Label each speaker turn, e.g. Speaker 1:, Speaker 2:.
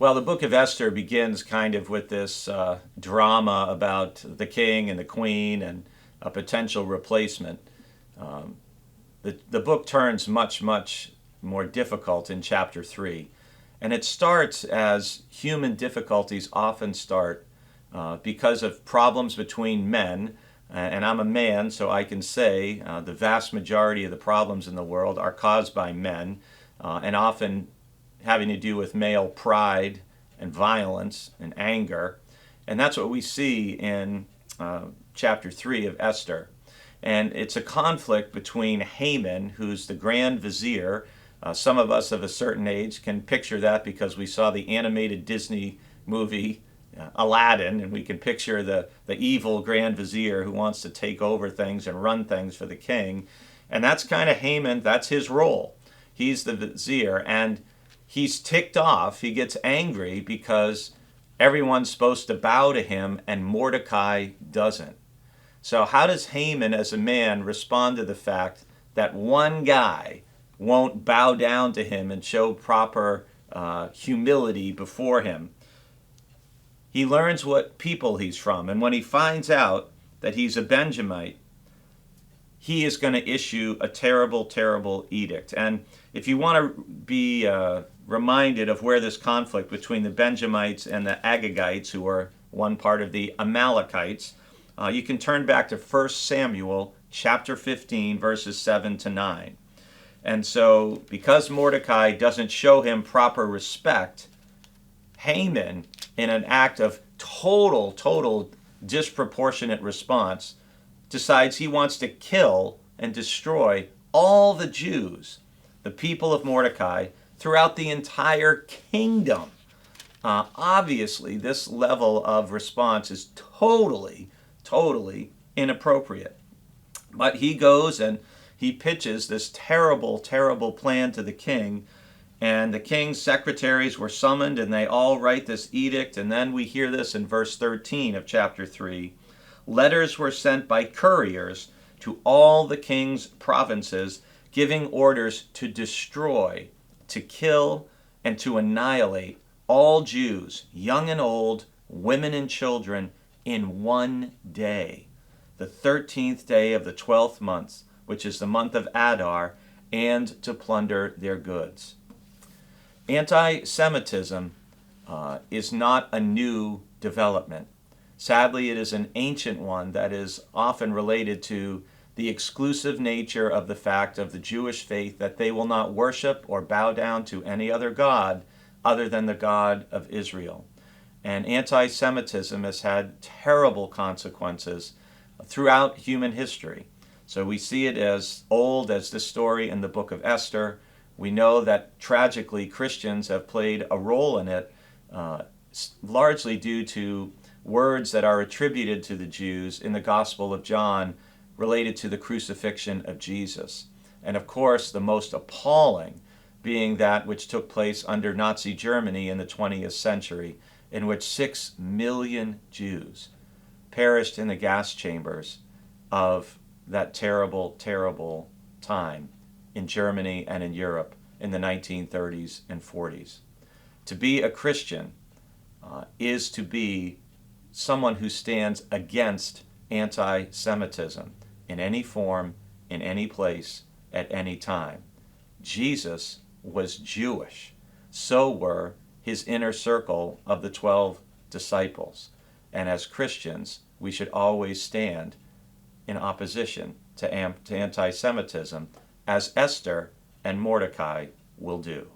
Speaker 1: Well, the book of Esther begins kind of with this drama about the king and the queen and a potential replacement. Um, the book turns much, much more difficult in chapter 3. And it starts as human difficulties often start because of problems between men. And I'm a man, so I can say the vast majority of the problems in the world are caused by men, and often having to do with male pride and violence and anger. And that's what we see in chapter 3 of Esther. And it's a conflict between Haman, who's the grand vizier. Some of us of a certain age can picture that because we saw the animated Disney movie Aladdin, and we can picture the evil grand vizier who wants to take over things and run things for the king. And that's kind of Haman, that's his role. He's the vizier, and he's ticked off. He gets angry because everyone's supposed to bow to him and Mordecai doesn't. So how does Haman as a man respond to the fact that one guy won't bow down to him and show proper humility before him? He learns what people he's from, and when he finds out that he's a Benjamite, he is going to issue a terrible, terrible edict. And if you want to be reminded of where this conflict between the Benjamites and the Agagites, who are one part of the Amalekites, you can turn back to 1 Samuel chapter 15, verses 7 to 9. And so, because Mordecai doesn't show him proper respect, Haman, in an act of total disproportionate response, decides he wants to kill and destroy all the Jews, the people of Mordecai, throughout the entire kingdom. Obviously, this level of response is totally inappropriate. But he goes and he pitches this terrible plan to the king, and the king's secretaries were summoned and they all write this edict. And then we hear this in verse 13 of chapter 3. Letters were sent by couriers to all the king's provinces, giving orders to destroy, to kill, and to annihilate all Jews, young and old, women and children, in one day, the 13th day of the 12th month, which is the month of Adar, and to plunder their goods. Anti-Semitism is not a new development. Sadly, it is an ancient one that is often related to the exclusive nature of the fact of the Jewish faith that they will not worship or bow down to any other God other than the God of Israel. And anti-Semitism has had terrible consequences throughout human history. So we see it as old as this story in the book of Esther. We know that tragically Christians have played a role in it, largely due to words that are attributed to the Jews in the Gospel of John related to the crucifixion of Jesus. And of course, the most appalling being that which took place under Nazi Germany in the 20th century, in which 6 million Jews perished in the gas chambers of that terrible time in Germany and in Europe in the 1930s and 40s. To be a Christian is to be someone who stands against anti-Semitism in any form, in any place, at any time. Jesus was Jewish. So were his inner circle of the 12 disciples. And as Christians, we should always stand in opposition to anti-Semitism, as Esther and Mordecai will do.